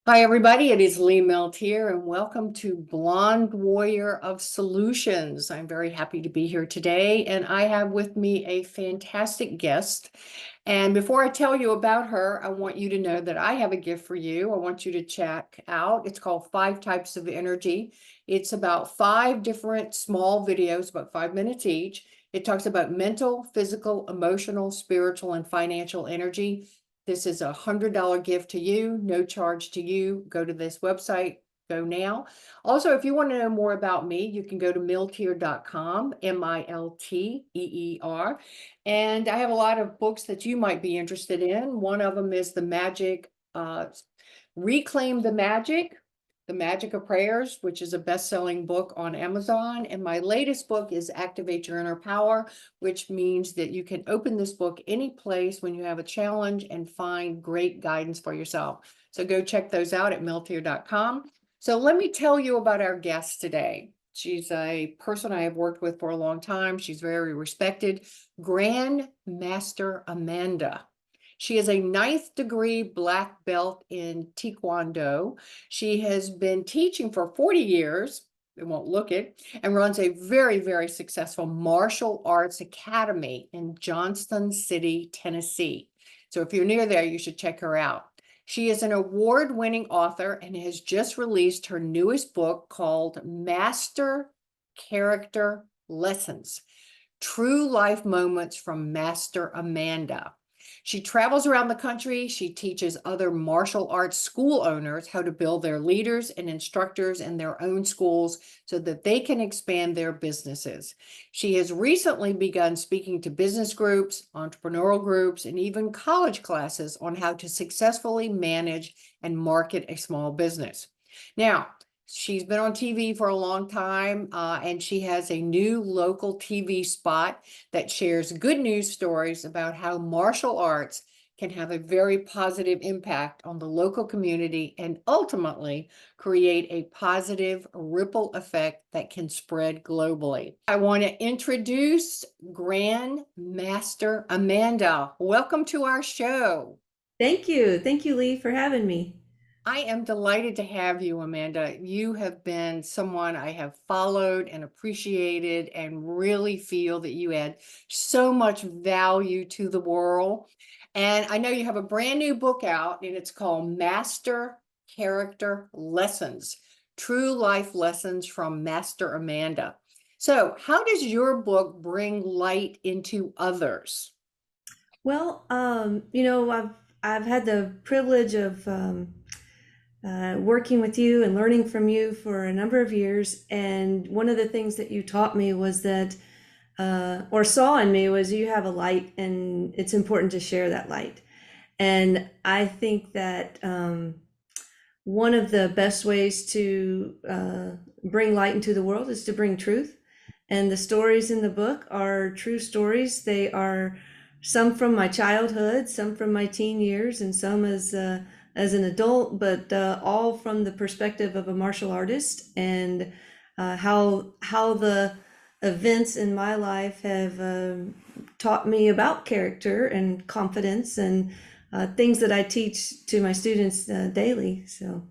Hi, everybody. It is Lee Milteer, and welcome to Blonde Warrior of Solutions. I'm very happy to be here today, and I have with me a fantastic guest. And before I tell you about her, I want you to know that I have a gift for you. I want you to check out. It's called Five Types of Energy. It's about five different small videos, about 5 minutes each. It talks about mental, physical, emotional, spiritual, and financial energy. This is $100 gift to you, no charge to you. Go to this website, go now. Also, if you want to know more about me, you can go to milteer.com, Milteer. And I have a lot of books that you might be interested in. One of them is Reclaim the Magic of Prayers, which is a best-selling book on Amazon. And my latest book is Activate Your Inner Power, which means that you can open this book any place when you have a challenge and find great guidance for yourself. So go check those out at milteer.com. So let me tell you about our guest today. She's a person I have worked with for a long time. She's very respected. Grand Master Amanda. She is a ninth degree Black Belt in Taekwondo. She has been teaching for 40 years, it won't look it, and runs a very, very successful martial arts academy in Johnston City, Tennessee. So if you're near there, you should check her out. She is an award-winning author and has just released her newest book called Master Character Lessons: True Life Moments from Master Amanda. She travels around the country. She teaches other martial arts school owners how to build their leaders and instructors in their own schools so that they can expand their businesses. She has recently begun speaking to business groups, entrepreneurial groups, and even college classes on how to successfully manage and market a small business. Now, she's been on TV for a long time, and she has a new local TV spot that shares good news stories about how martial arts can have a very positive impact on the local community and ultimately create a positive ripple effect that can spread globally. I want to introduce Grand Master Amanda. Welcome to our show. Thank you. Thank you, Lee, for having me. I am delighted to have you, Amanda. You have been someone I have followed and appreciated and really feel that you add so much value to the world. And I know you have a brand new book out, and it's called Master Character Lessons: True Life Lessons from Master Amanda. So, how does your book bring light into others? Well, I've had the privilege of working with you and learning from you for a number of years, and one of the things that you taught me was that, or saw in me, was you have a light, and it's important to share that light. And I think that one of the best ways to bring light into the world is to bring truth. And the stories in the book are true stories. They are some from my childhood, some from my teen years, and some as an adult, but all from the perspective of a martial artist, and how the events in my life have taught me about character and confidence, and things that I teach to my students daily. So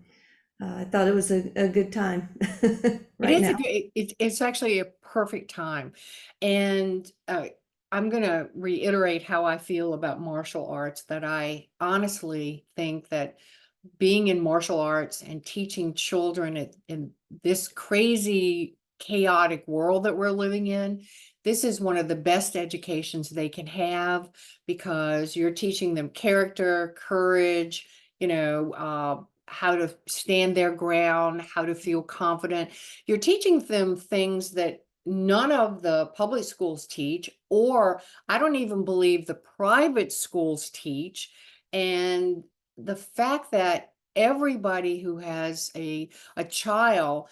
I thought it was a good time It right is a now. good, it's actually a perfect time. And I'm going to reiterate how I feel about martial arts, that I honestly think that being in martial arts and teaching children in this crazy, chaotic world that we're living in, this is one of the best educations they can have, because you're teaching them character, courage, how to stand their ground, how to feel confident. You're teaching them things that none of the public schools teach, or I don't even believe the private schools teach. And the fact that everybody who has a child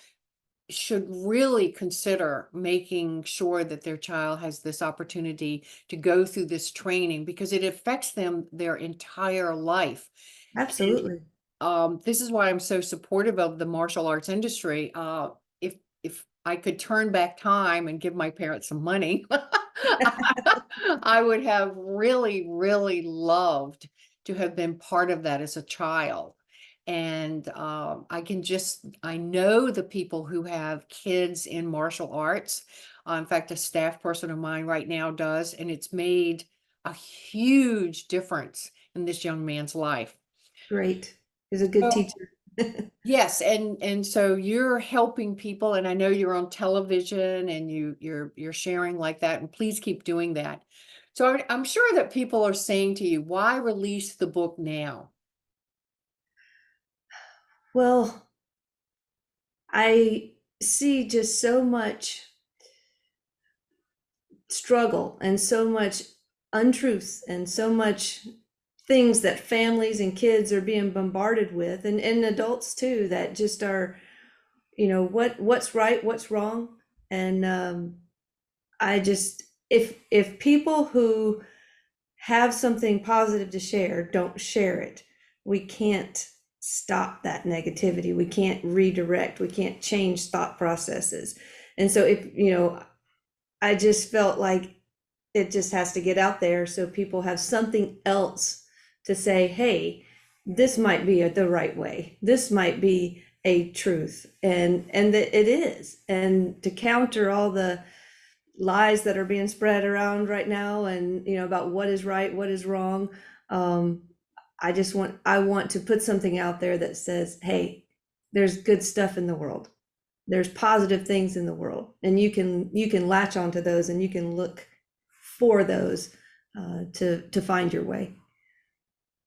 should really consider making sure that their child has this opportunity to go through this training, because it affects them their entire life. And Absolutely. this is why I'm so supportive of the martial arts industry. If I could turn back time and give my parents some money, I would have really, really loved to have been part of that as a child. And I know the people who have kids in martial arts. In fact, a staff person of mine right now does, and it's made a huge difference in this young man's life. Great. He's a good So, teacher. yes, and so you're helping people, and I know you're on television and you're sharing like that, and please keep doing that. So I'm sure that people are saying to you, why release the book now? Well, I see just so much struggle and so much untruths and so much things that families and kids are being bombarded with, and adults too, that just are, what's right, what's wrong. And I just, if people who have something positive to share don't share it, we can't stop that negativity. We can't redirect. We can't change thought processes. And so if, I just felt like it just has to get out there so people have something else to say, hey, this might be the right way. This might be a truth. And that it is. And to counter all the lies that are being spread around right now, and about what is right, what is wrong. um I want to put something out there that says, hey, there's good stuff in the world, there's positive things in the world, and you can latch onto those, and you can look for those, to find your way.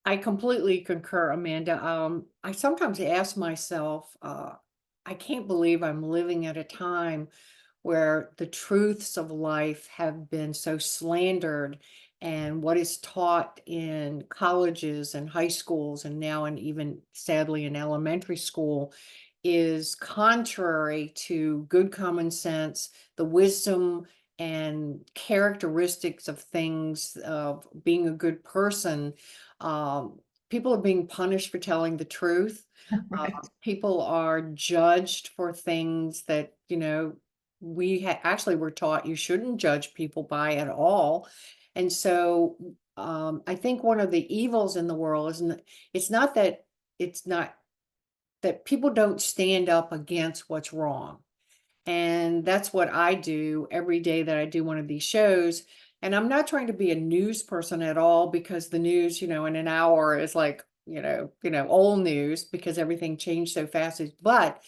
I completely concur, Amanda. I sometimes ask myself, I can't believe I'm living at a time where the truths of life have been so slandered, and what is taught in colleges and high schools, and now, and even sadly in elementary school, is contrary to good common sense, the wisdom and characteristics of things of being a good person. Um, People are being punished for telling the truth. Right. People are judged for things that, actually were taught you shouldn't judge people by at all. And so I think one of the evils in the world isn't, it's not that it's not that people don't stand up against what's wrong. And that's what I do every day that I do one of these shows. And I'm not trying to be a news person at all, because the news, in an hour is like, old news, because everything changed so fast. But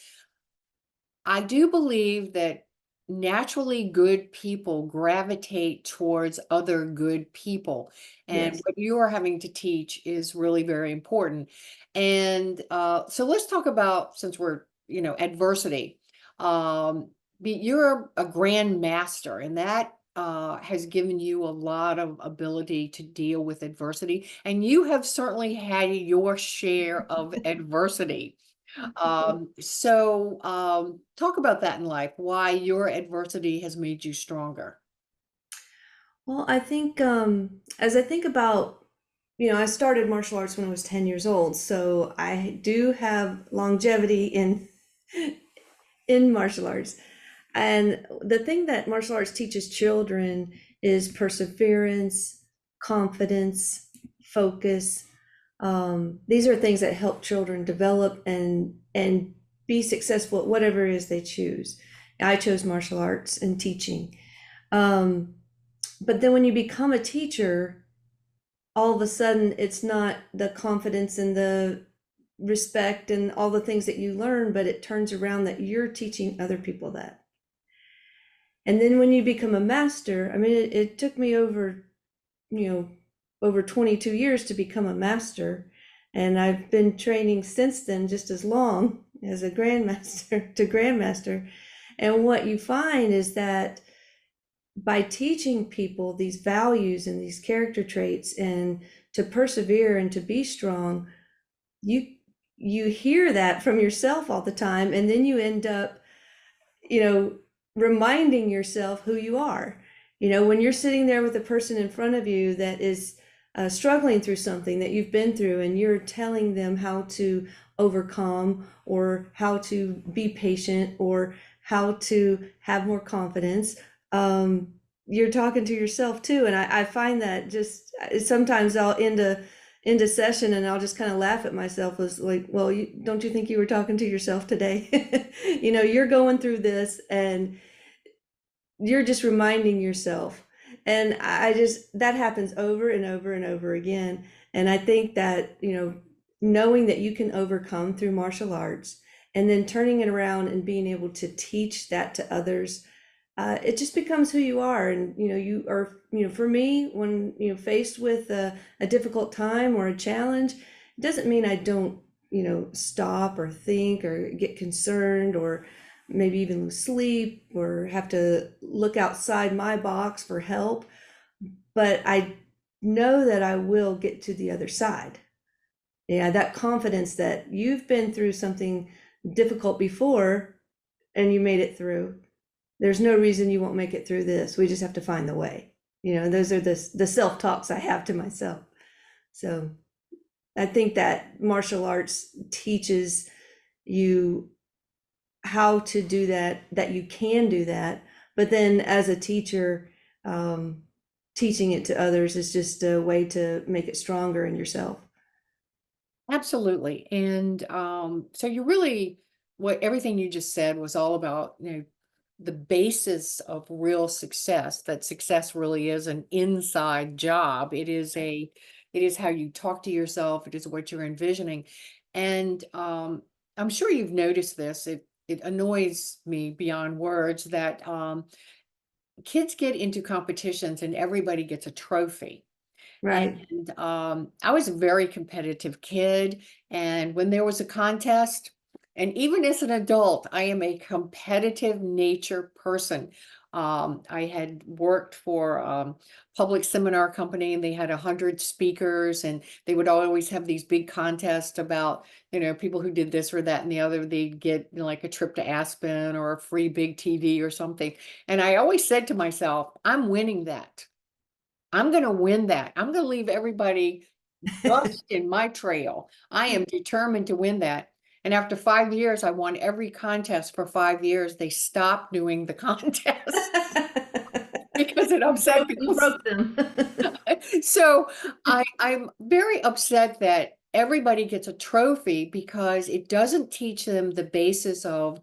I do believe that naturally good people gravitate towards other good people. And Yes. what you are having to teach is really very important. And so let's talk about, since we're, adversity. You're a grand master, and that has given you a lot of ability to deal with adversity. And you have certainly had your share of adversity. Talk about that in life, why your adversity has made you stronger. Well, I think, as I think about, I started martial arts when I was 10 years old, so I do have longevity in martial arts. And the thing that martial arts teaches children is perseverance, confidence, focus. These are things that help children develop and be successful at whatever it is they choose. I chose martial arts and teaching. Um, but then when you become a teacher, all of a sudden it's not the confidence and the respect and all the things that you learn, but it turns around that you're teaching other people that. And then when you become a master, I mean, it took me you know, over 22 years to become a master. And I've been training since then just as long as a grandmaster to grandmaster. And what you find is that by teaching people these values and these character traits and to persevere and to be strong, you you hear that from yourself all the time, and then you end up, you know, reminding yourself who you are. When you're sitting there with a person in front of you that is struggling through something that you've been through, and you're telling them how to overcome, or how to be patient, or how to have more confidence, you're talking to yourself too. And I find that just sometimes I'll end into session, and I'll just kind of laugh at myself, was like, well, don't you think you were talking to yourself today? You're going through this and you're just reminding yourself. And I just, that happens over and over and over again. And I think that, knowing that you can overcome through martial arts and then turning it around and being able to teach that to others, it just becomes who you are. And, you are, for me, when, faced with a difficult time or a challenge, it doesn't mean I don't, stop or think or get concerned or maybe even lose sleep or have to look outside my box for help. But I know that I will get to the other side. Yeah, that confidence that you've been through something difficult before and you made it through. There's no reason you won't make it through this. We just have to find the way. Those are the self-talks I have to myself. So I think that martial arts teaches you how to do that, that you can do that. But then as a teacher, teaching it to others is just a way to make it stronger in yourself. Absolutely. And so you really, what everything you just said was all about, the basis of real success, that success really is an inside job. It is how you talk to yourself. It is what you're envisioning. And I'm sure you've noticed this. It annoys me beyond words that kids get into competitions and everybody gets a trophy. Right. And I was a very competitive kid. And when there was a contest, and even as an adult, I am a competitive nature person. I had worked for public seminar company, and they had 100 speakers, and they would always have these big contests about, people who did this or that and the other. They'd get like a trip to Aspen or a free big TV or something. And I always said to myself, I'm winning that. I'm going to win that. I'm going to leave everybody dust in my trail. I am determined to win that. And after 5 years, I won every contest for 5 years. They stopped doing the contest because it upset You people. broke them. So I'm very upset that everybody gets a trophy because it doesn't teach them the basis of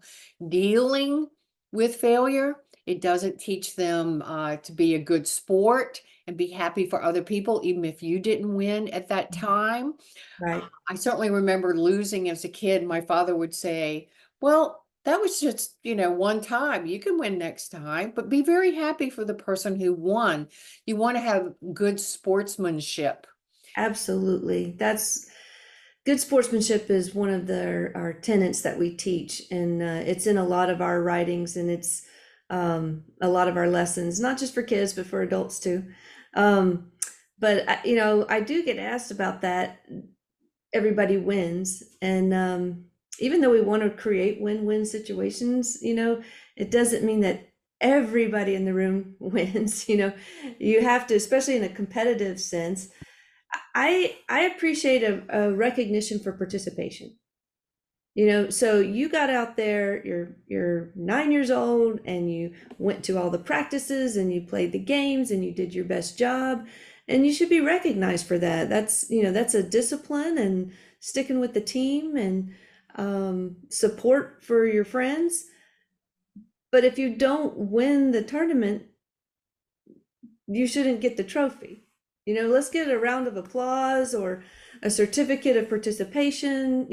dealing with failure. It doesn't teach them to be a good sport and be happy for other people, even if you didn't win at that time. Right. I certainly remember losing as a kid. My father would say, well, that was just, one time. You can win next time, but be very happy for the person who won. You want to have good sportsmanship. Absolutely. That's good sportsmanship is one of our tenets that we teach, and it's in a lot of our writings, and it's a lot of our lessons, not just for kids, but for adults too. But I do get asked about that. Everybody wins, and even though we want to create win-win situations, it doesn't mean that everybody in the room wins. You have to, especially in a competitive sense. I appreciate a recognition for participation. So you got out there, you're 9 years old, and you went to all the practices and you played the games and you did your best job, and you should be recognized for that. That's a discipline and sticking with the team and support for your friends. But if you don't win the tournament, you shouldn't get the trophy. Let's get a round of applause or a certificate of participation,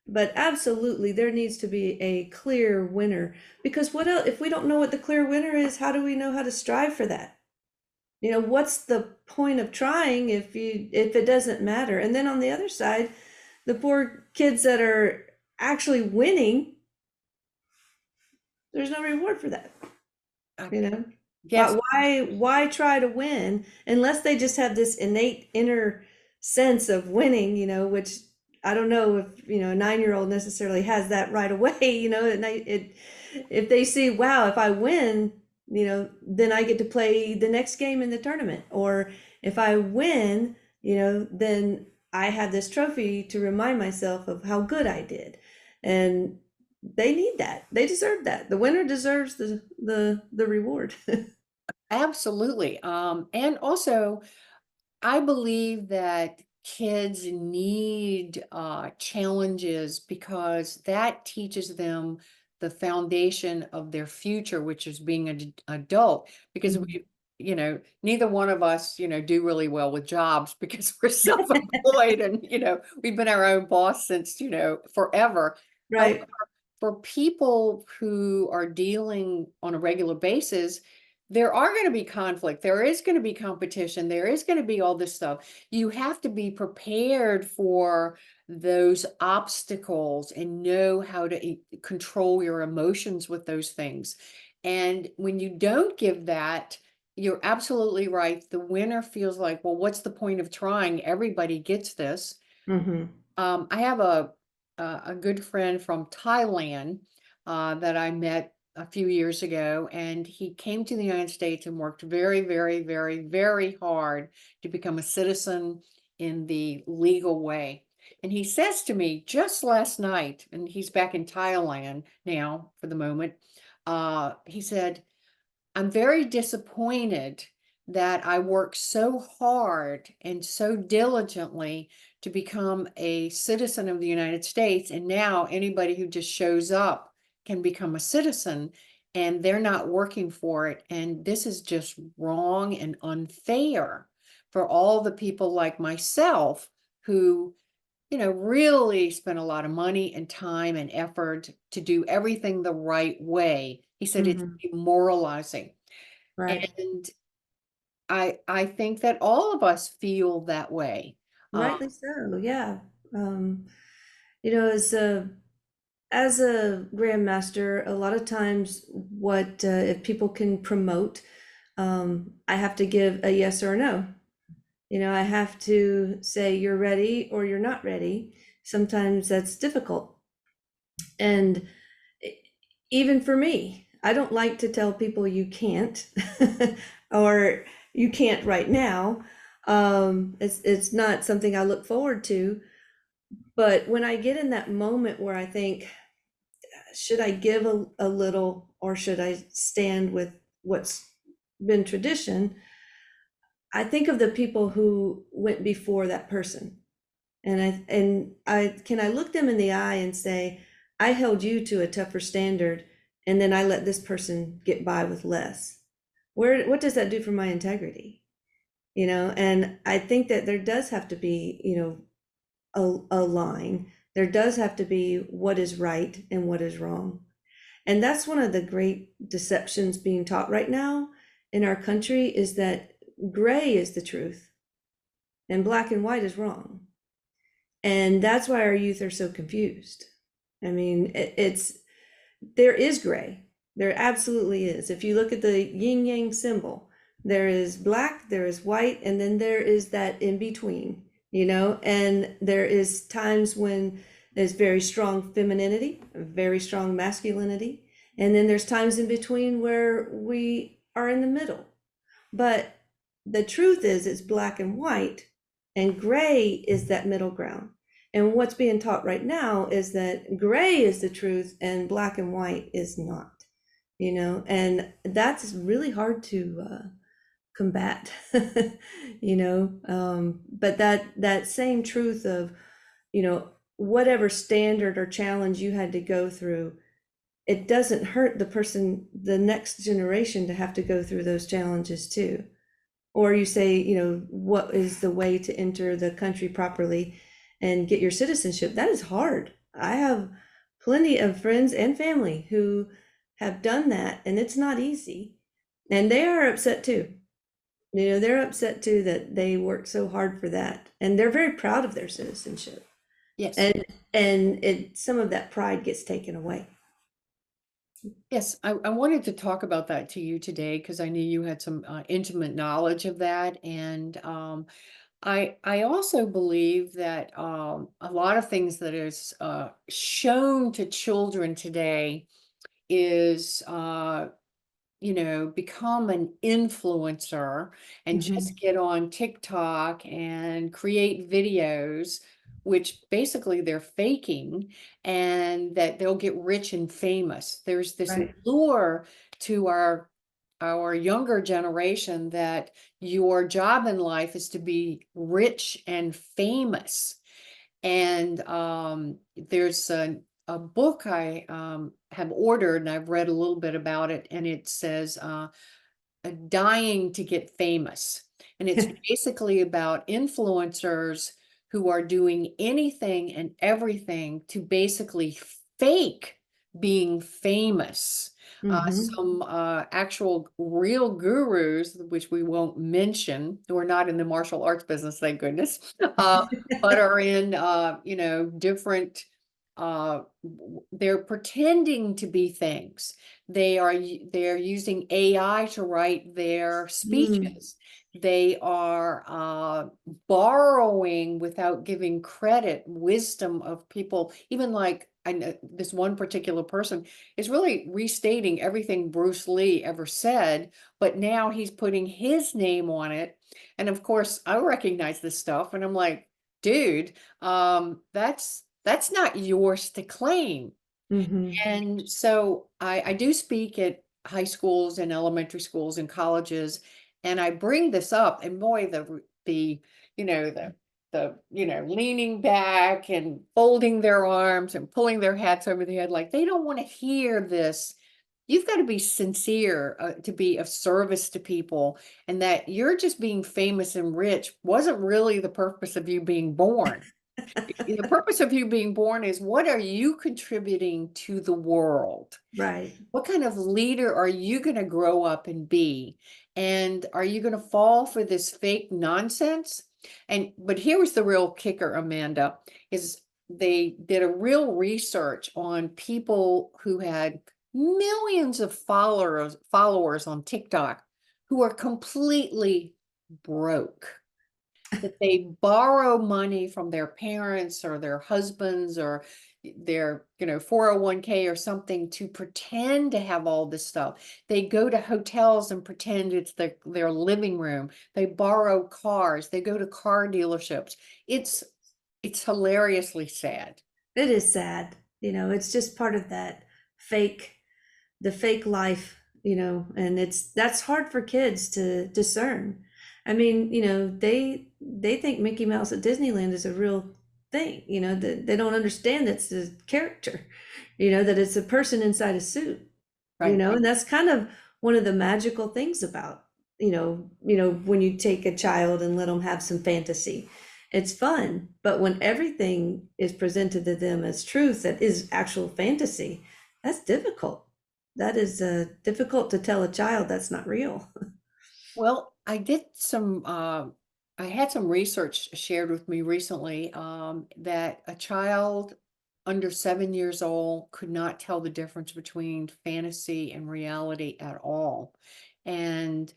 but absolutely there needs to be a clear winner, because what else, if we don't know what the clear winner is, how do we know how to strive for that? What's the point of trying if it doesn't matter? And then on the other side, the poor kids that are actually winning, there's no reward for that. Yes. Why try to win unless they just have this innate inner sense of winning, which I don't know if, a 9-year-old necessarily has that right away, if they see, wow, if I win, then I get to play the next game in the tournament. Or if I win, then I have this trophy to remind myself of how good I did. And they need that. They deserve that. The winner deserves the reward. Absolutely. And also, I believe that kids need challenges because that teaches them the foundation of their future, which is being an adult. Because Mhm. we, neither one of us, do really well with jobs because we're self-employed and, we've been our own boss since, forever. Right. For people who are dealing on a regular basis, there are going to be conflict. There is going to be competition. There is going to be all this stuff. You have to be prepared for those obstacles and know how to control your emotions with those things. And when you don't give that, you're absolutely right. The winner feels like, well, what's the point of trying? Everybody gets this. Mhm. I have a good friend from Thailand that I met a few years ago, and he came to the United States and worked very, very, very, very hard to become a citizen in the legal way. And he says to me just last night, and he's back in Thailand now for the moment. He said, I'm very disappointed that I worked so hard and so diligently to become a citizen of the United States. And now anybody who just shows up can become a citizen and they're not working for it. And this is just wrong and unfair for all the people like myself who, really spent a lot of money and time and effort to do everything the right way. He said it's Mhm. demoralizing. Right. And I think that all of us feel that way. Uh, Rightly so. Yeah. Um, you know, as a grandmaster, a lot of times, what if people can promote, I have to give a yes or a no. I have to say you're ready or you're not ready. Sometimes that's difficult. And e- even for me, I don't like to tell people you can't or you can't right now. It's not something I look forward to. But when I get in that moment where I think, should I give a little or should I stand with what's been tradition? I think of the people who went before that person. And I look them in the eye and say, I held you to a tougher standard, and then I let this person get by with less. What does that do for my integrity? And I think that there does have to be, a line. There does have to be what is right and what is wrong. And that's one of the great deceptions being taught right now in our country is that gray is the truth and black and white is wrong. And that's why our youth are so confused. I mean, there is gray. There absolutely is. If you look at the yin yang symbol, there is black, there is white, and then there is that in between, and there is times when there's very strong femininity, very strong masculinity, and then there's times in between where we are in the middle. But the truth is, it's black and white, and gray is that middle ground. And what's being taught right now is that gray is the truth and black and white is not, and that's really hard to combat, but that same truth of, whatever standard or challenge you had to go through, it doesn't hurt the next generation to have to go through those challenges too. Or you say, what is the way to enter the country properly and get your citizenship? That is hard. I have plenty of friends and family who have done that, and it's not easy. And they are upset too. They're upset too that they worked so hard for that. And they're very proud of their citizenship. yes. And some of that pride gets taken away. Yes, I wanted to talk about that to you today because I knew you had some intimate knowledge of that. And I also believe that a lot of things that is shown to children today is become an influencer and just Mhm. get on TikTok and create videos, which basically they're faking, and that they'll get rich and famous. There's this Right. lure to our our younger generation that your job in life is to be rich and famous. And there's a book I have ordered, and I've read a little bit about it, and it says dying to get famous. And it's basically about influencers who are doing anything and everything to basically fake being famous. Hmm. Some actual real gurus, which we won't mention, who are not in the martial arts business, thank goodness, but are in, different, they're pretending to be things. They're using AI to write their Mm. speeches. They are borrowing without giving credit wisdom of people. Even like I know this one particular person is really restating everything Bruce Lee ever said, but now he's putting his name on it. And of course, I recognize this stuff, and I'm like, dude, that's not yours to claim. Hmm. And so I do speak at high schools and elementary schools and colleges, and I bring this up, and boy, you know, leaning back and folding their arms and pulling their hats over their head, like they don't want to hear this. You've got to be sincere to be of service to people, and that you're just being famous and rich wasn't really the purpose of you being born. The purpose of you being born is, what are you contributing to the world? Right. What kind of leader are you going to grow up and be? And are you going to fall for this fake nonsense? But here was the real kicker, Amanda, is they did a real research on people who had millions of followers on TikTok who are completely broke, that they borrow money from their parents or their husbands or their 401k or something to pretend to have all this stuff. They go to hotels and pretend it's their living room. They borrow cars. They go to car dealerships. It's hilariously sad. It is sad. It's just part of that fake, the fake life, and that's hard for kids to discern. I mean, they think Mickey Mouse at Disneyland is a real thing, that they don't understand that's a character, that it's a person inside a suit, Right. and that's kind of one of the magical things about, when you take a child and let them have some fantasy. It's fun, but when everything is presented to them as truth that is actual fantasy, that's difficult. That is difficult to tell a child that's not real. Well, I had some research shared with me recently, that a child under 7 years old could not tell the difference between fantasy and reality at all. And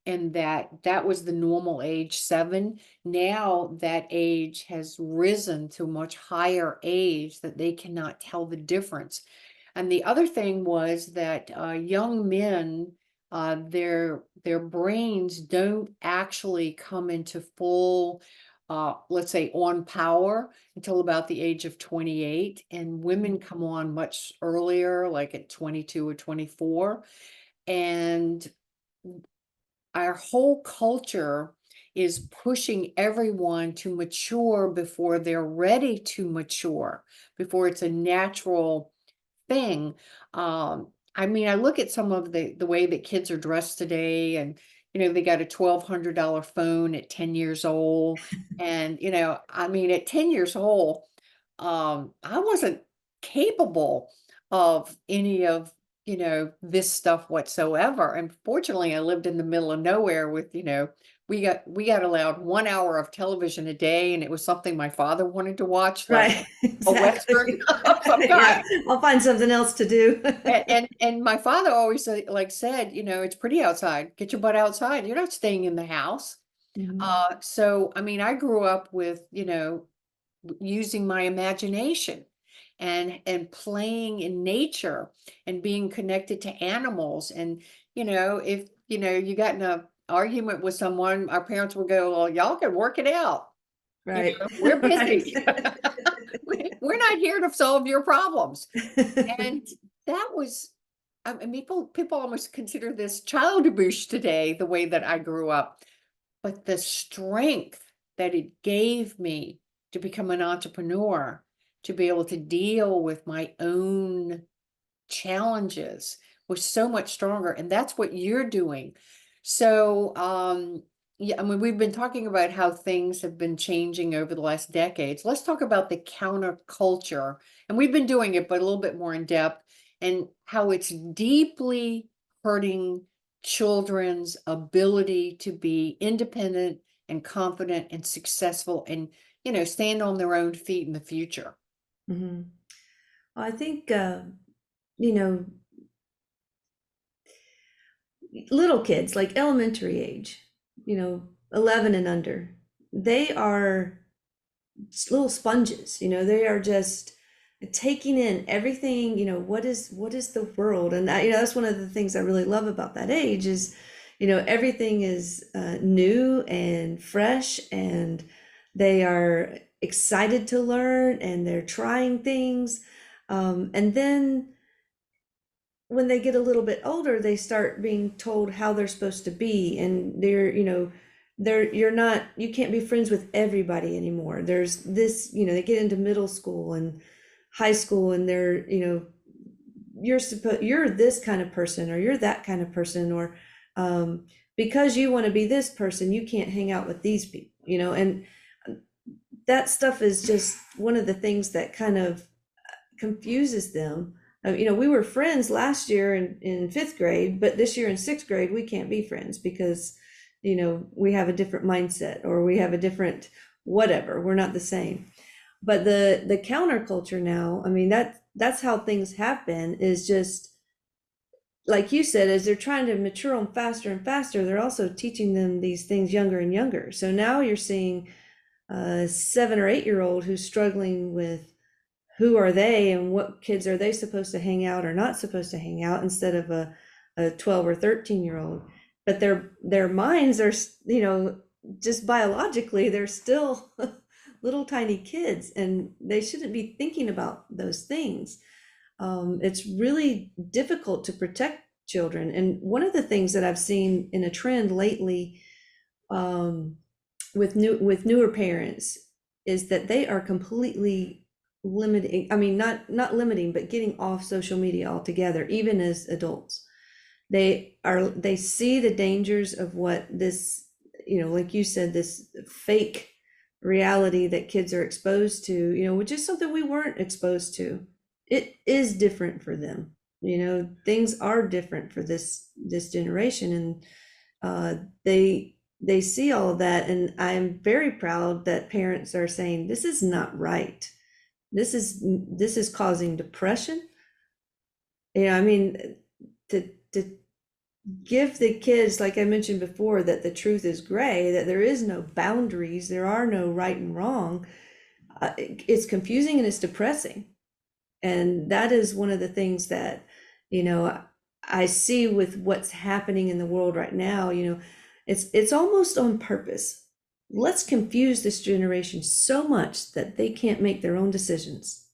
that was the normal age, 7. Now that age has risen to a much higher age that they cannot tell the difference. And the other thing was that young men, their brains don't actually come into full, let's say, on power until about the age of 28, and women come on much earlier, like at 22 or 24. And our whole culture is pushing everyone to mature before they're ready to mature, before it's a natural thing. I mean, I look at some of the way that kids are dressed today, and they got a $1,200 phone at 10 years old. And I mean, at 10 years old, I wasn't capable of any of this stuff whatsoever. And fortunately, I lived in the middle of nowhere with, we got allowed 1 hour of television a day, and it was something my father wanted to watch, like Right, a exactly. Western of some Yeah, kind. I'll find something else to do. And my father always said, it's pretty outside. Get your butt outside. You're not staying in the house. Mhm. So I mean, I grew up with, using my imagination and playing in nature and being connected to animals. And if you got in a argument with someone, our parents would go, well, y'all can work it out. Right. We're Right. busy. We're not here to solve your problems. And that was, I mean, people almost consider this child abuse today, the way that I grew up. But the strength that it gave me to become an entrepreneur, to be able to deal with my own challenges was so much stronger. And that's what you're doing. So, yeah, I mean, we've been talking about how things have been changing over the last decades. Let's talk about the counterculture. And we've been doing it, but a little bit more in depth, and how it's deeply hurting children's ability to be independent and confident and successful and, stand on their own feet in the future. Hmm. Well, I think, you know, little kids, like elementary age, 11 and under, they are little sponges, they are just taking in everything, what is the world? And that's one of the things I really love about that age is, everything is new and fresh, and they are excited to learn, and they're trying things. And then when they get a little bit older, they start being told how they're supposed to be, and you can't be friends with everybody anymore. There's this, they get into middle school and high school, and you're this kind of person, or you're that kind of person, or because you want to be this person, you can't hang out with these people, and that stuff is just one of the things that kind of confuses them. We were friends last year in fifth grade, but this year in sixth grade, we can't be friends because, we have a different mindset, or we have a different whatever. We're not the same. But the counterculture now, I mean, that's how things have been, is just like you said, as they're trying to mature them faster and faster, they're also teaching them these things younger and younger. So now you're seeing a 7 or 8-year-old who's struggling with who are they and what kids are they supposed to hang out or not supposed to hang out, instead of a 12 or 13-year-old. But their minds are, just biologically, they're still little tiny kids, and they shouldn't be thinking about those things. It's really difficult to protect children. And one of the things that I've seen in a trend lately, with newer parents, is that they are completely limiting, I mean, not limiting, but getting off social media altogether, even as adults. They see the dangers of what this, like you said, this fake reality that kids are exposed to, which is something we weren't exposed to. It is different for them. Things are different for this generation, and they see all of that. And I'm very proud that parents are saying, this is not right. This is causing depression. I mean, to give the kids, like I mentioned before, that the truth is gray, that there is no boundaries, there are no right and wrong. It's confusing and it's depressing. And that is one of the things that, I see with what's happening in the world right now. It's almost on purpose. Let's confuse this generation so much that they can't make their own decisions.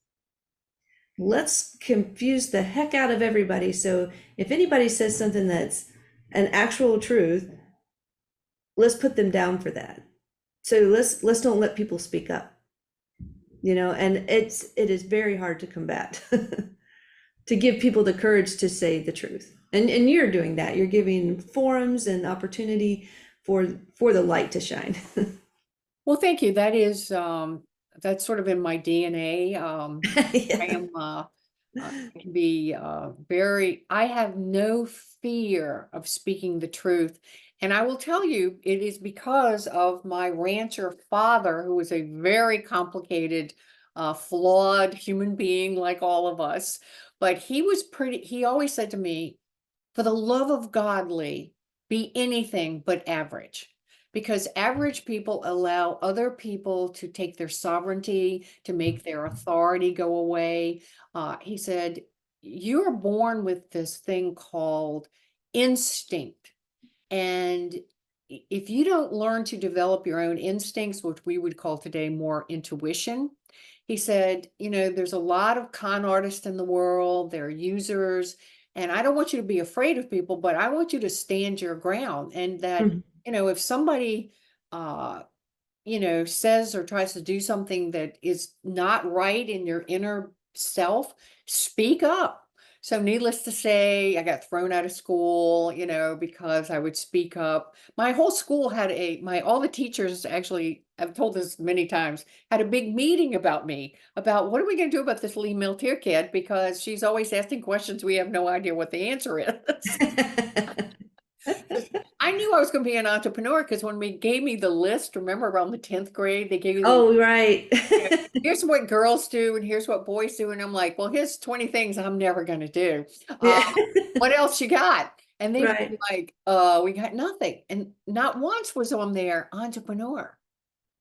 Let's confuse the heck out of everybody. So if anybody says something that's an actual truth, let's put them down for that. So let's don't let people speak up. And it is very hard to combat, to give people the courage to say the truth. And you're doing that. You're giving forums and opportunity for the light to shine. Well, thank you. That is, that's sort of in my DNA. I Yeah. am, can be I have no fear of speaking the truth. And I will tell you, it is because of my rancher father, who was a very complicated, flawed human being like all of us. But he always said to me, for the love of God, Lee, be anything but average. Because average people allow other people to take their sovereignty, to make their authority go away. He said, you're born with this thing called instinct. And if you don't learn to develop your own instincts, which we would call today more intuition, he said, there's a lot of con artists in the world, they're users. And I don't want you to be afraid of people, but I want you to stand your ground. And that, Mhm. if somebody, uh, says or tries to do something that is not right in your inner self, speak up. So, needless to say, I got thrown out of school, because I would speak up. My whole school had all the teachers actually, I've told this many times, had a big meeting about me, about what are we going to do about this Lee Milteer kid, because she's always asking questions we have no idea what the answer is. I knew I was going to be an entrepreneur because when we gave me the list, remember around the 10th grade, they gave you Oh, right. the, here's what girls do and here's what boys do. And I'm like, well, here's 20 things I'm never going to do. Yeah. What else you got? And they were Right. like, we got nothing. And not once was on there entrepreneur,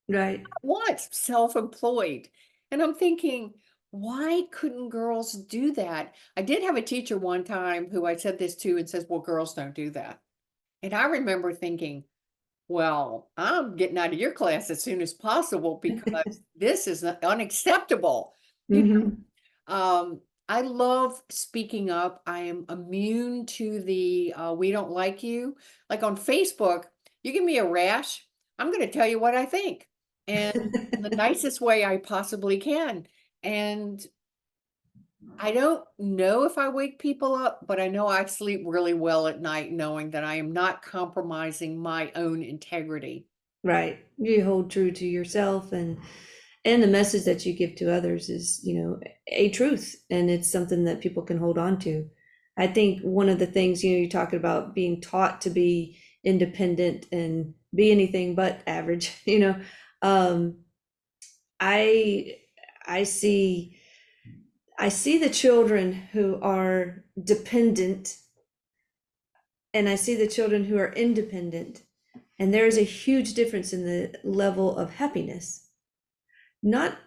Right. not once self-employed. And I'm thinking, why couldn't girls do that? I did have a teacher one time who I said this to and says, well, girls don't do that. And I remember thinking, well, I'm getting out of your class as soon as possible because this is unacceptable. You Mhm. I love speaking up. I am immune to the we don't like you. Like on Facebook, you give me a rash, I'm going to tell you what I think. And the nicest way I possibly can. And I don't know if I wake people up, but I know I sleep really well at night knowing that I am not compromising my own integrity. Right. You hold true to yourself, and the message that you give to others is, a truth, and it's something that people can hold on to. I think one of the things, you're talking about being taught to be independent and be anything but average, um, I I see I see the children who are dependent, and I see the children who are independent, and there is a huge difference in the level of happiness. Not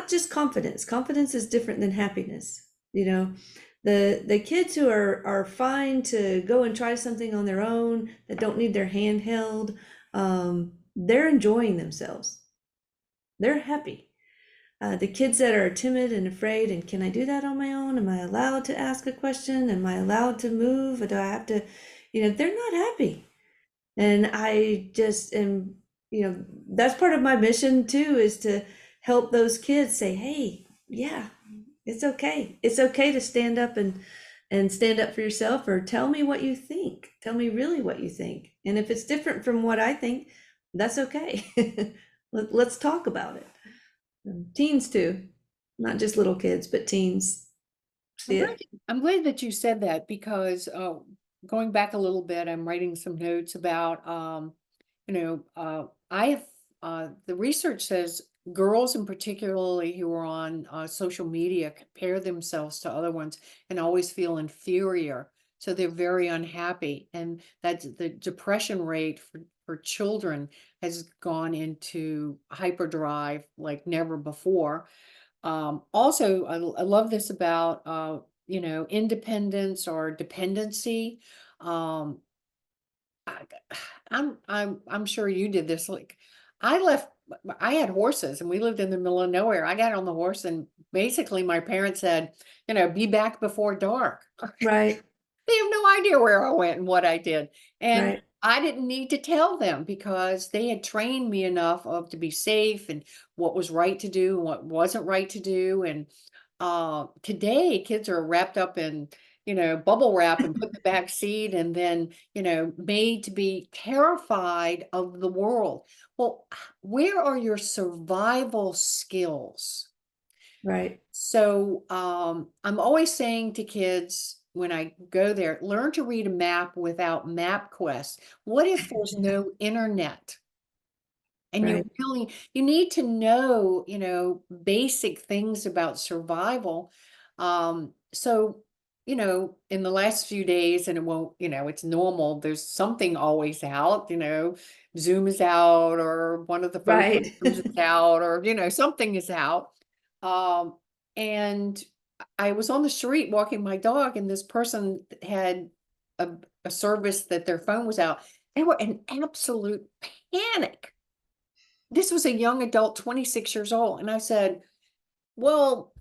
just confidence. Confidence is different than happiness. The kids who are fine to go and try something on their own, that don't need their hand held, they're enjoying themselves. They're happy. The kids that are timid and afraid, and can I do that on my own? Am I allowed to ask a question? Am I allowed to move? Or do I have to, they're not happy. And I just am, that's part of my mission too, is to help those kids say, hey, yeah, it's okay. It's okay to stand up and stand up for yourself, or tell me what you think. Tell me really what you think. And if it's different from what I think, that's okay. Let's talk about it. Teens too, not just little kids, but teens I'm see glad, it. I'm glad that you said that because going back a little bit, I'm writing some notes about, I have, the research says girls in particularly who are on social media compare themselves to other ones and always feel inferior. So they're very unhappy. And that the depression rate for children has gone into hyperdrive like never before. Also, I love this about, independence or dependency. Um, I, I'm sure you did this. Like, I left. I had horses, and we lived in the middle of nowhere. I got on the horse, and basically, my parents said, "Be back before dark." Right, They have no idea where I went and what I did. And right, I didn't need to tell them because they had trained me enough of to be safe and what was right to do and what wasn't right to do. And today kids are wrapped up in, bubble wrap and put in the back seat and then, made to be terrified of the world. Well, where are your survival skills? right. So, I'm always saying to kids when I go there, learn to read a map without MapQuest. What if there's no internet? And Right, you need to know, basic things about survival. So, in the last few days, and it won't, it's normal, there's something always out, Zoom is out, or one of the phone right. systems is out, or, something is out. Um, and I was on the street walking my dog, and this person had a, a service that their phone was out. They were in absolute panic. This was a young adult, 26 years old. And I said, well,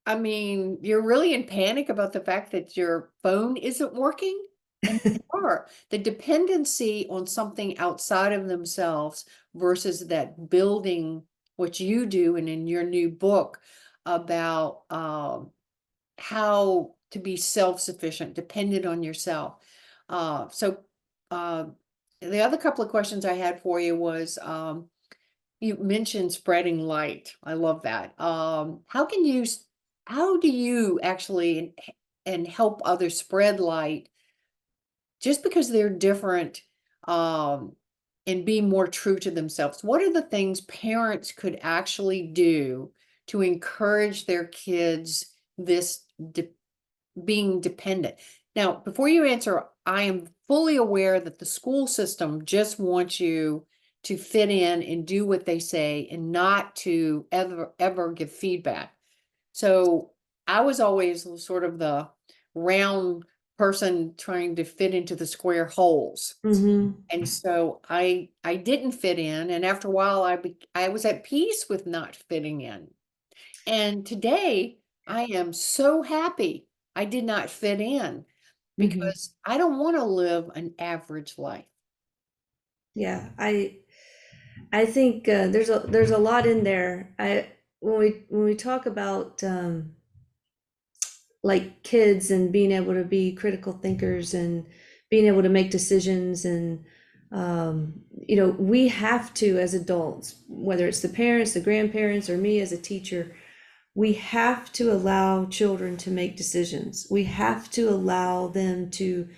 I mean, you're really in panic about the fact that your phone isn't working. And they are. The dependency on something outside of themselves versus that building what you do and in your new book about how to be self-sufficient, dependent on yourself. So uh, the other couple of questions I had for you was you mentioned spreading light. I love that. How do you actually and help others spread light just because they're different, um, and be more true to themselves? What are the things parents could actually do to encourage their kids this being dependent? Now, before you answer, I am fully aware that the school system just wants you to fit in and do what they say and not to ever give feedback. So I was always sort of the round person trying to fit into the square holes. Mm-hmm. And so I didn't fit in, and after a while I was at peace with not fitting in. And today I am so happy I did not fit in Mm-hmm. because I don't want to live an average life. Yeah, I think there's a lot in there. I when we talk about like kids and being able to be critical thinkers and being able to make decisions and you know, we have to, as adults, whether it's the parents, the grandparents, or me as a teacher, we have to allow children to make decisions. We have to allow them to,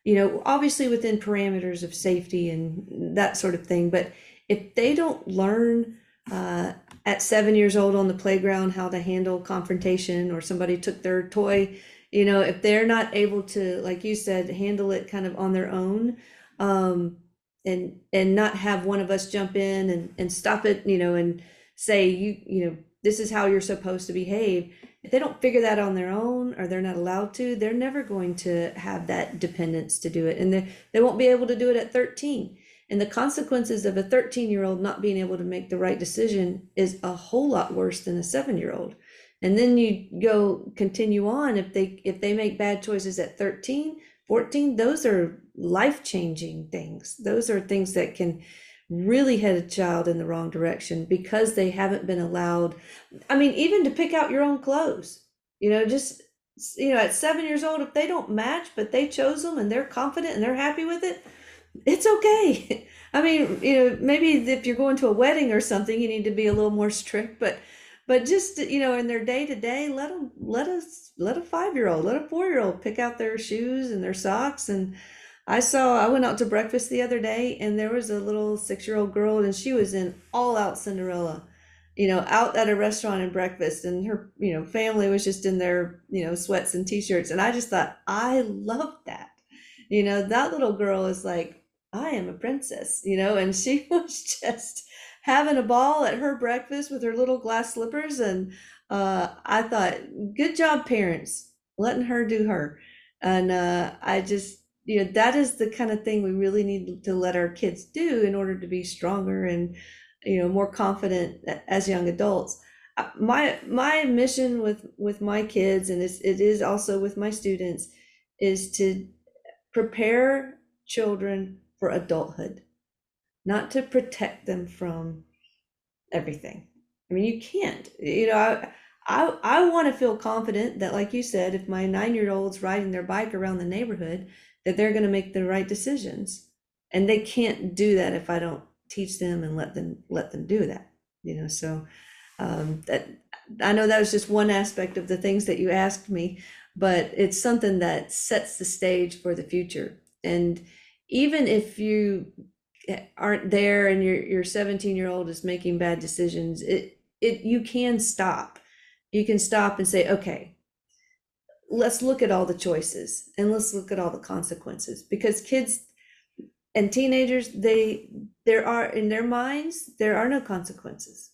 you know, obviously within parameters of safety and that sort of thing. But if they don't learn uh, at 7 years old on the playground how to handle confrontation, or somebody took their toy, you know, if they're not able to, like you said, handle it kind of on their own, um, and not have one of us jump in and stop it, you know, and say, you know, this is how you're supposed to behave. If they don't figure that on their own, or they're not allowed to, they're never going to have that dependence to do it. And they won't be able to do it at 13. And the consequences of a 13-year-old not being able to make the right decision is a whole lot worse than a 7-year-old. And then you go continue on, if they make bad choices at 13, 14, those are life-changing things. Those are things that can really head a child in the wrong direction because they haven't been allowed. I mean, even to pick out your own clothes, you know, just, you know, at 7 years old, if they don't match, but they chose them and they're confident and they're happy with it, it's okay. I mean, you know, maybe if you're going to a wedding or something, you need to be a little more strict, but just, you know, in their day to day, let a 5-year-old, let a 4-year-old pick out their shoes and their socks. And I went out to breakfast the other day, and there was a little 6-year-old girl, and she was in all out Cinderella, you know, out at a restaurant and breakfast, and her, you know, family was just in their, you know, sweats and t-shirts. And I just thought, I love that. You know, that little girl is like, I am a princess, you know, and she was just having a ball at her breakfast with her little glass slippers. And I thought, good job, parents, letting her do her. And I just, you know, that is the kind of thing we really need to let our kids do in order to be stronger and, you know, more confident as young adults. My mission with my kids, and it is also with my students, is to prepare children for adulthood, not to protect them from everything. I mean, you can't, you know, I want to feel confident that, like you said, if my 9-year-old's riding their bike around the neighborhood, that they're going to make the right decisions. And they can't do that if I don't teach them and let them do that, you know. So that, I know that was just one aspect of the things that you asked me, but it's something that sets the stage for the future. And even if you aren't there and your 17-year-old is making bad decisions, you can stop. You can stop and say, okay, let's look at all the choices and let's look at all the consequences. Because kids and teenagers, there are, in their minds, there are no consequences.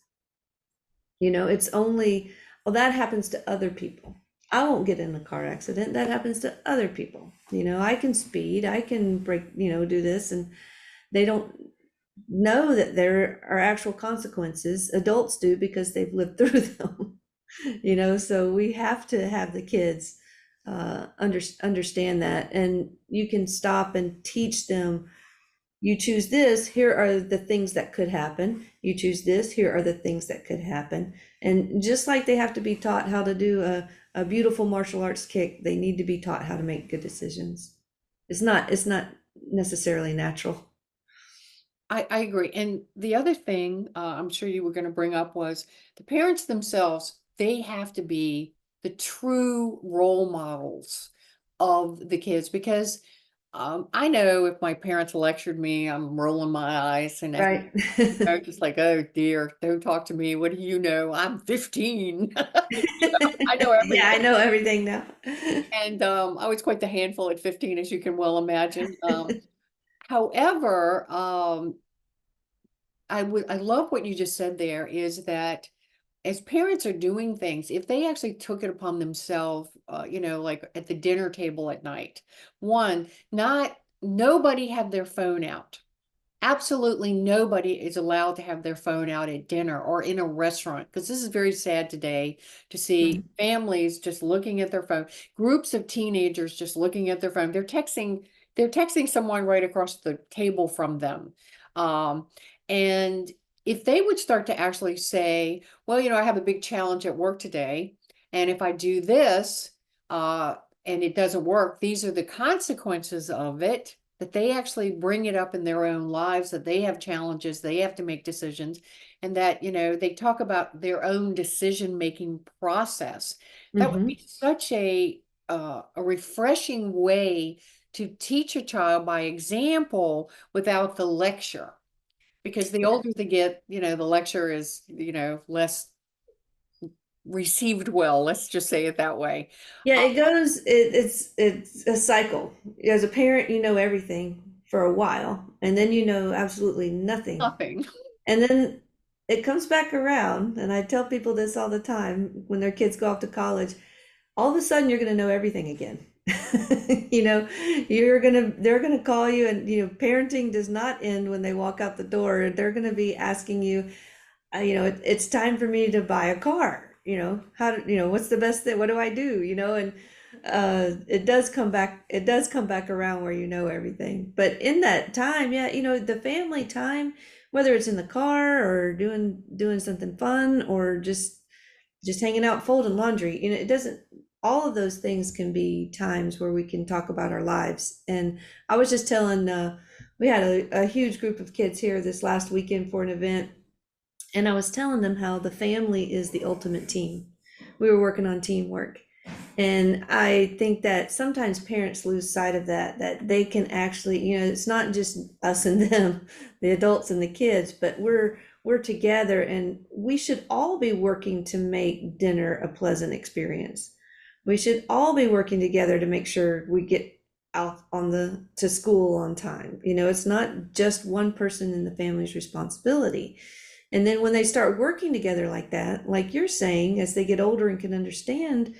You know, it's only, well, that happens to other people. I won't get in a car accident. That happens to other people. You know, I can speed, I can break, you know, do this. And they don't know that there are actual consequences. Adults do because they've lived through them. So we have to have the kids understand that, and you can stop and teach them. You choose this, here are the things that could happen. You choose this, here are the things that could happen. And just like they have to be taught how to do a beautiful martial arts kick, they need to be taught how to make good decisions. It's not necessarily natural. I agree. And the other thing, I'm sure you were going to bring up was the parents themselves, they have to be the true role models of the kids because I know if my parents lectured me, I'm rolling my eyes and Right. just like, oh dear, don't talk to me. What do you know? I'm 15. I know Yeah, I everything. know everything now. And I was quite the handful at 15, as you can well imagine. However, I love what you just said there is that as parents are doing things, if they actually took it upon themselves, like at the dinner table at night, one, not nobody have their phone out. Absolutely nobody is allowed to have their phone out at dinner or in a restaurant because this is very sad today to see Mhm. families just looking at their phone, groups of teenagers just looking at their phone. They're texting someone right across the table from them. And if they would start to actually say, well, I have a big challenge at work today, and if I do this, uh, and it doesn't work, these are the consequences of it, that they actually bring it up in their own lives, that they have challenges, they have to make decisions, and that, they talk about their own decision-making process. That would be Mhm. such a refreshing way to teach a child by example without the lecture. Because the older they get, the lecture is, less received well. Let's just say it that way. Yeah, Uh, it's a cycle. As a parent, you know everything for a while, and then you know absolutely nothing. Nothing. And then it comes back around, and I tell people this all the time when their kids go off to college, all of a sudden you're going to know everything again. You know, they're going to call you, and parenting does not end when they walk out the door. They're going to be asking you, it's time for me to buy a car. What's the best thing? What do I do? And it does come back around where you know everything. But in that time, yeah, the family time, whether it's in the car or doing something fun or just hanging out folding laundry, it doesn't, all of those things can be times where we can talk about our lives. And I was just telling, we had a huge group of kids here this last weekend for an event, and I was telling them how the family is the ultimate team. We were working on teamwork. And I think that sometimes parents lose sight of that they can actually, it's not just us and them, the adults and the kids, but we're together, and we should all be working to make dinner a pleasant experience. We should all be working together to make sure we get out to school on time. It's not just one person in the family's responsibility. And then when they start working together like that, like you're saying, as they get older and can understand,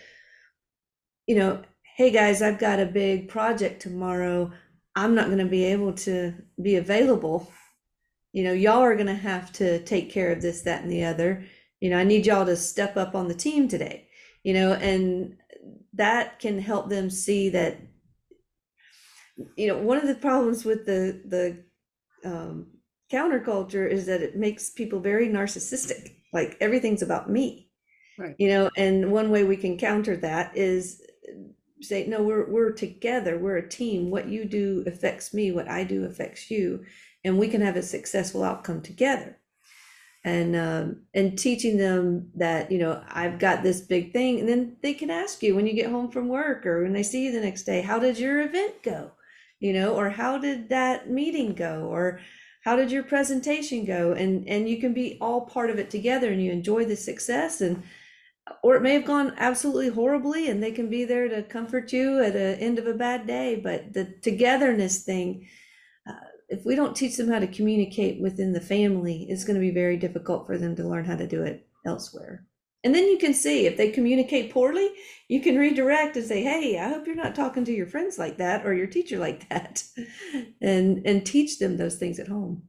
hey guys, I've got a big project tomorrow. I'm not going to be able to be available. Y'all are going to have to take care of this, that, and the other. I need y'all to step up on the team today, and that can help them see that, one of the problems with the counterculture is that it makes people very narcissistic. Like everything's about me, Right. and one way we can counter that is say, no, we're together, we're a team. What you do affects me, what I do affects you, and we can have a successful outcome together. And teaching them that, I've got this big thing, and then they can ask you when you get home from work or when they see you the next day, how did your event go? Or how did that meeting go? Or how did your presentation go? And you can be all part of it together, and you enjoy the success, or it may have gone absolutely horribly, and they can be there to comfort you at the end of a bad day. But the togetherness thing, if we don't teach them how to communicate within the family, it's going to be very difficult for them to learn how to do it elsewhere. And then you can see if they communicate poorly, you can redirect and say, hey, I hope you're not talking to your friends like that or your teacher like that, and teach them those things at home.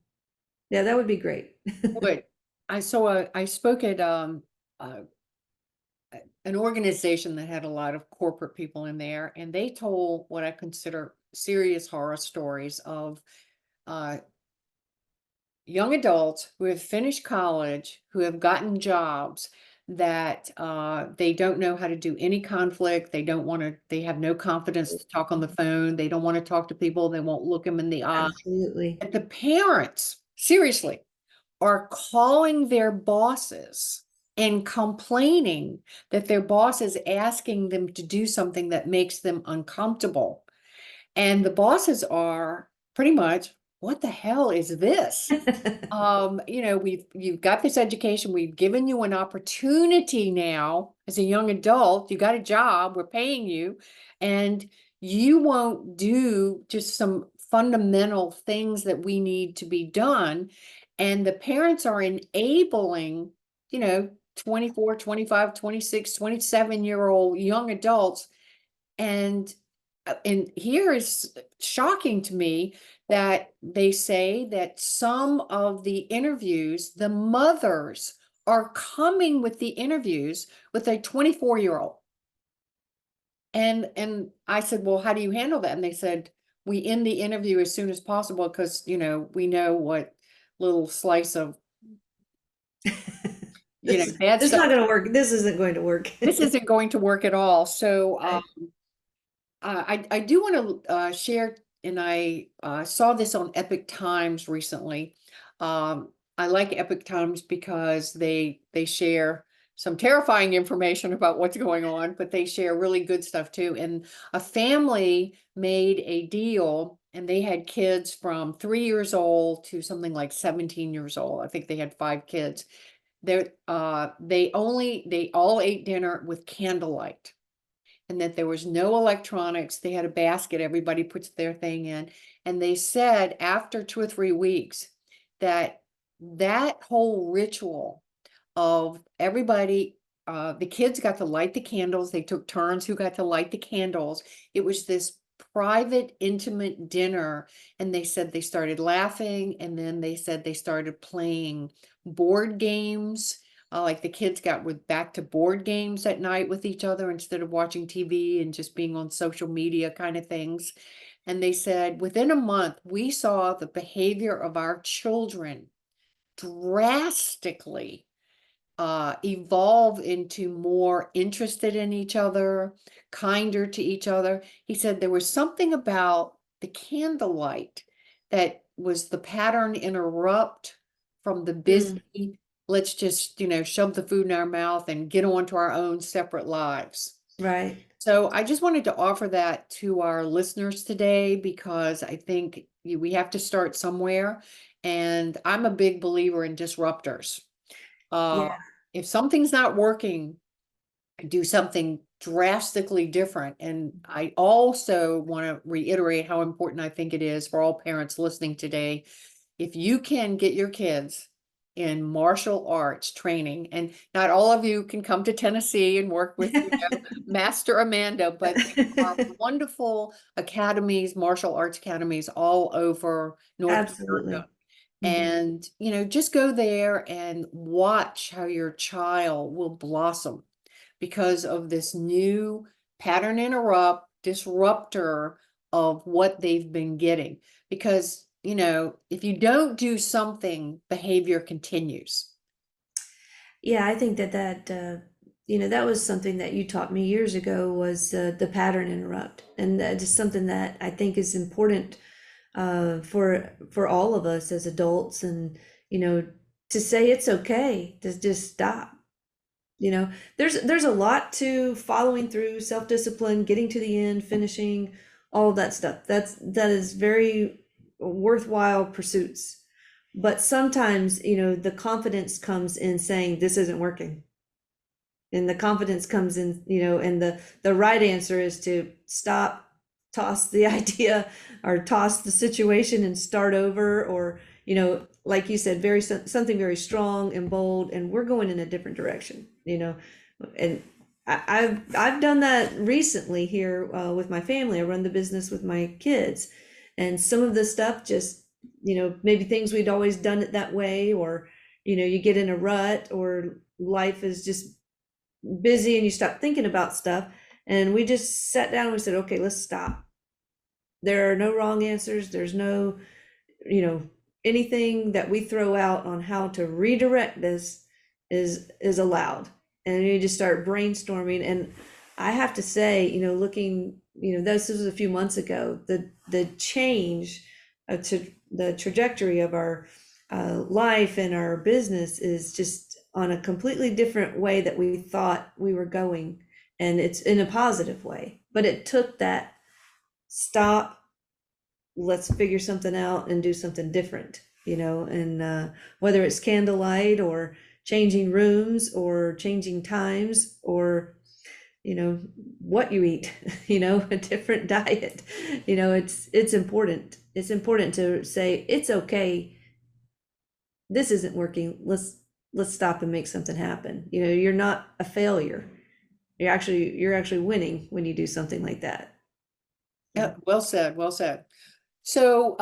Yeah, that would be great. Would I spoke at uh an organization that had a lot of corporate people in there, and they told what I consider serious horror stories of uh, young adults who have finished college, who have gotten jobs that they don't know how to do any conflict. They don't want to, they have no confidence to talk on the phone. They don't want to talk to people. They won't look them in the eye. Absolutely. And the parents, seriously, are calling their bosses and complaining that their boss is asking them to do something that makes them uncomfortable. And the bosses are pretty much, what the hell is this? You've got this education, we've given you an opportunity now as a young adult, you got a job, we're paying you, and you won't do just some fundamental things that we need to be done. And the parents are enabling, 24, 25, 26, 27-year-old young adults. And here is shocking to me that they say that some of the interviews, the mothers are coming with the interviews with a 24-year-old. And I said, well, how do you handle that? And they said, we end the interview as soon as possible because, we know what little slice of, bad It's stuff. not going to work. This isn't going to work. This isn't going to work at all. So, Right. I do want to share, and I saw this on Epic Times recently. I like Epic Times because they share some terrifying information about what's going on, but they share really good stuff too. And a family made a deal, and they had kids from 3 years old to something like 17 years old. I think they had 5 kids. They all ate dinner with candlelight, and that there was no electronics. They had a basket, everybody puts their thing in. And they said after 2 or 3 weeks that that whole ritual of everybody, the kids got to light the candles. They took turns who got to light the candles. It was this private, intimate dinner. And they said they started laughing. And then they said they started playing board games. Like the kids back to board games at night with each other instead of watching TV and just being on social media kind of things. And they said within a month, we saw the behavior of our children drastically evolve into more interested in each other, kinder to each other. He said there was something about the candlelight that was the pattern interrupt from the Mm, busy, let's just, shove the food in our mouth and get on to our own separate lives. right. So I just wanted to offer that to our listeners today because I think we have to start somewhere. And I'm a big believer in disruptors. Uh, Yeah. if something's not working, do something drastically different. And I also want to reiterate how important I think it is for all parents listening today. If you can get your kids in martial arts training, and not all of you can come to Tennessee and work with, Master Amanda, but there are wonderful academies, martial arts academies all over North America. Absolutely. Mhm. And, just go there and watch how your child will blossom because of this new pattern disruptor of what they've been getting. Because, if you don't do something, behavior continues. Yeah, I think that was something that you taught me years ago was the pattern interrupt, and that is something that I think is important for all of us as adults, and you know, to say it's okay to just stop. There's a lot to following through, self-discipline, getting to the end, finishing, all of that stuff. That is very worthwhile pursuits. But sometimes, the confidence comes in saying this isn't working. And the confidence comes in, and the right answer is to stop, toss the idea or toss the situation and start over, or, like you said, something very strong and bold, and we're going in a different direction, and I've done that recently here with my family. I run the business with my kids, and some of the stuff just, maybe things we'd always done it that way, or you get in a rut, or life is just busy and you stop thinking about stuff. And we just sat down and we said, okay, let's stop. There are no wrong answers. There's no, you know, anything that we throw out on how to redirect this is allowed. And you just start brainstorming. And I have to say, looking, this was a few months ago, the change to the trajectory of our life and our business is just on a completely different way that we thought we were going. And it's in a positive way. But it took that stop, let's figure something out and do something different, and whether it's candlelight or changing rooms or changing times or what you eat, a different diet. It's important. It's important to say it's okay, this isn't working, let's stop and make something happen. You're not a failure, you're actually winning when you do something like that. Yeah, well said, well said. So,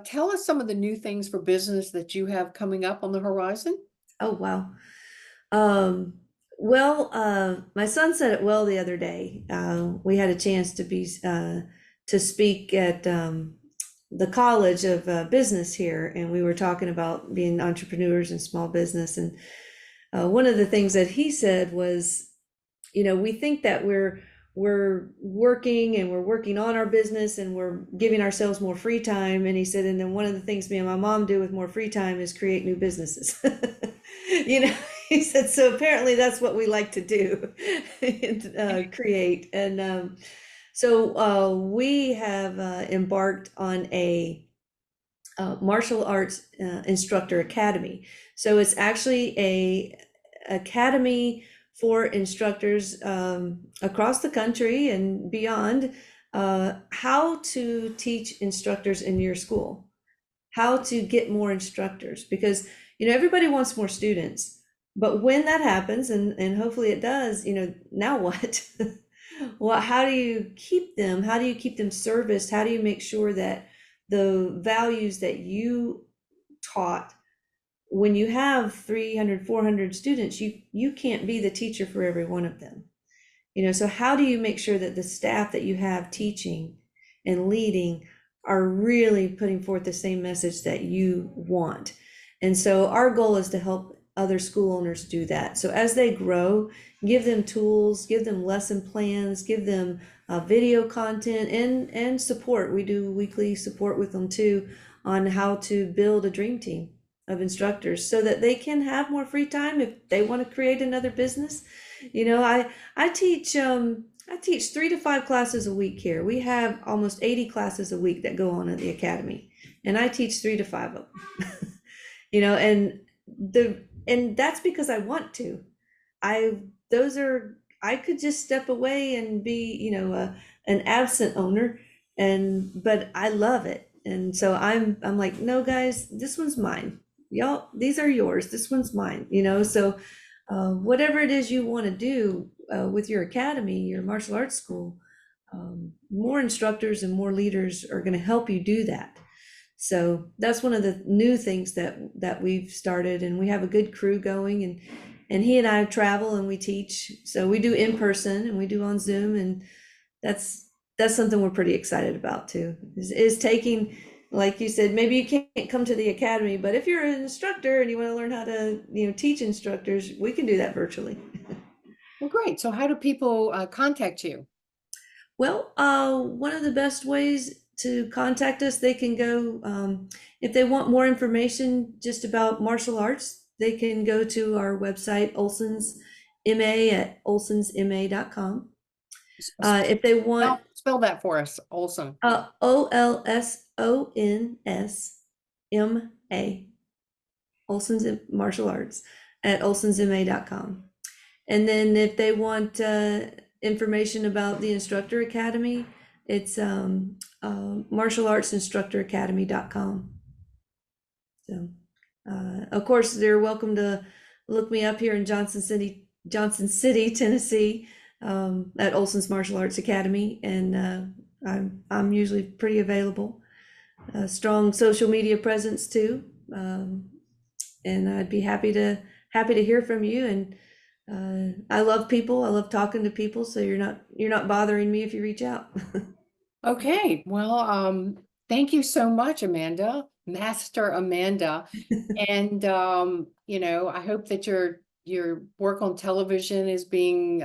tell us some of the new things for business that you have coming up on the horizon. Oh, wow. Well, my son said it well the other day. We had a chance to speak at the College of Business here, and we were talking about being entrepreneurs and small business. And one of the things that he said was, we think that we're working and we're working on our business and we're giving ourselves more free time. And he said, and then one of the things me and my mom do with more free time is create new businesses. He said, so apparently that's what we like to do, create. And so we have embarked on a martial arts instructor academy. So it's actually a academy for instructors across the country and beyond, how to teach instructors in your school, how to get more instructors, because everybody wants more students. But when that happens, and hopefully it does, now what? Well, how do you keep them? How do you keep them serviced? How do you make sure that the values that you taught, when you have 300, 400 students, you can't be the teacher for every one of them. So how do you make sure that the staff that you have teaching and leading are really putting forth the same message that you want? And so our goal is to help other school owners do that. So as they grow, give them tools, give them lesson plans, give them video content and support. We do weekly support with them too on how to build a dream team of instructors so that they can have more free time if they want to create another business. I teach 3 to 5 classes a week here. We have almost 80 classes a week that go on at the academy, and I teach 3 to 5 of them. And that's because I want to. I could just step away and be, an absent owner, but I love it. And so I'm like, no, guys, this one's mine. Y'all, these are yours. This one's mine. So whatever it is you want to do with your academy, your martial arts school, more instructors and more leaders are going to help you do that. So that's one of the new things that we've started, and we have a good crew going, and he and I travel and we teach. So we do in person and we do on Zoom, and that's something we're pretty excited about too, is taking, like you said, maybe you can't come to the academy, but if you're an instructor and you want to learn how to, teach instructors, we can do that virtually. Well, great. So how do people contact you? Well, one of the best ways to contact us, they can go, if they want more information just about martial arts, they can go to our website, Olson's MA at olsonsma.com. If they want, Spell that for us, Olson. OLSONSMA, Olson's Martial Arts at olsonsma.com. And then if they want information about the Instructor Academy, it's martialartsinstructoracademy.com. So, of course, they're welcome to look me up here in Johnson City, Tennessee, at Olson's Martial Arts Academy, and I'm usually pretty available. Strong social media presence too, and I'd be happy to hear from you. And I love people. I love talking to people. So you're not bothering me if you reach out. Okay, well, thank you so much, Amanda, Master Amanda. And I hope that your work on television is being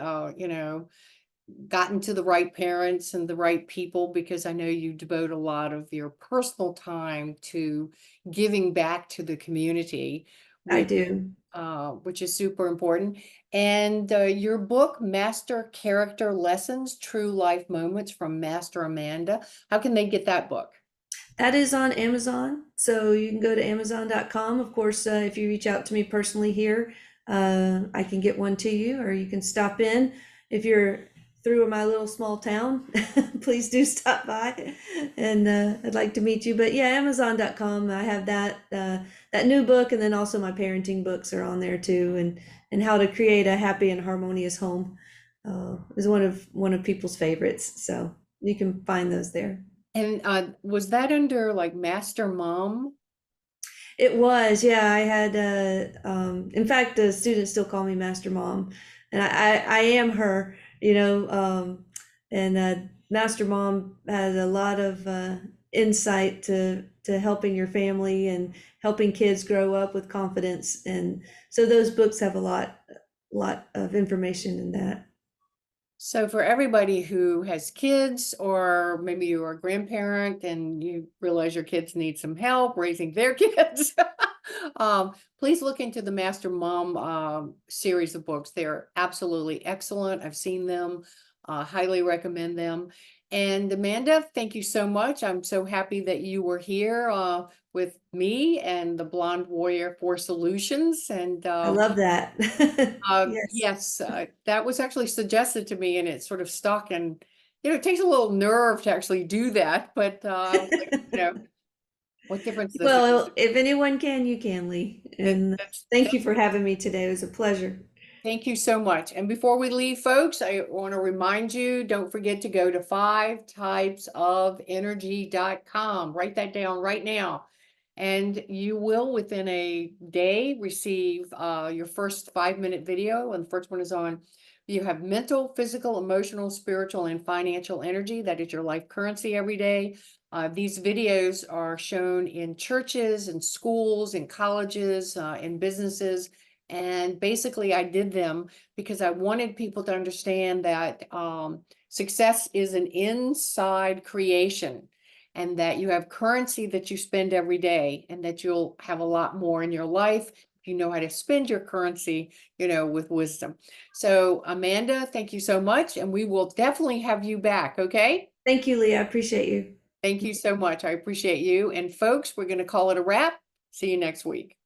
gotten to the right parents and the right people, because I know you devote a lot of your personal time to giving back to the community, I which do. which is super important. And your book, Master Character Lessons, True Life Moments from Master Amanda. How can they get that book? That is on Amazon. So you can go to Amazon.com. Of course, if you reach out to me personally here, I can get one to you, or you can stop in. If you're through my little small town, please do stop by, and I'd like to meet you. But yeah, Amazon.com. I have that new book, and then also my parenting books are on there too, and how to create a happy and harmonious home is one of people's favorites. So you can find those there. And was that under like Master Mom? It was, yeah. I had, in fact, the students still call me Master Mom, and I am her, and Master Mom has a lot of insight to helping your family and helping kids grow up with confidence, and so those books have a lot of information in that. So for everybody who has kids, or maybe you're a grandparent and you realize your kids need some help raising their kids, please look into the Master Mom series of books. They're absolutely excellent. I've seen them, highly recommend them. And Amanda, thank you so much. I'm so happy that you were here with me and the Blonde Warrior for Solutions. And I love that. Yes. yes, that was actually suggested to me, and it sort of stuck. And it takes a little nerve to actually do that, but I was like, what difference does it Well, make? if anyone can, you can, Lee. And thank you for having me today. It was a pleasure. Thank you so much. And before we leave, folks, I want to remind you, don't forget to go to 5typesofenergy.com. Write that down right now. And you will, within a day, receive your first 5-minute video. And the first one is on, you have mental, physical, emotional, spiritual, and financial energy. That is your life currency every day. These videos are shown in churches and schools and colleges and businesses. And basically, I did them because I wanted people to understand that success is an inside creation, and that you have currency that you spend every day, and that you'll have a lot more in your life if you know how to spend your currency, with wisdom. So, Amanda, thank you so much. And we will definitely have you back. Okay. Thank you, Lee. I appreciate you. Thank you so much. I appreciate you. And folks, we're going to call it a wrap. See you next week.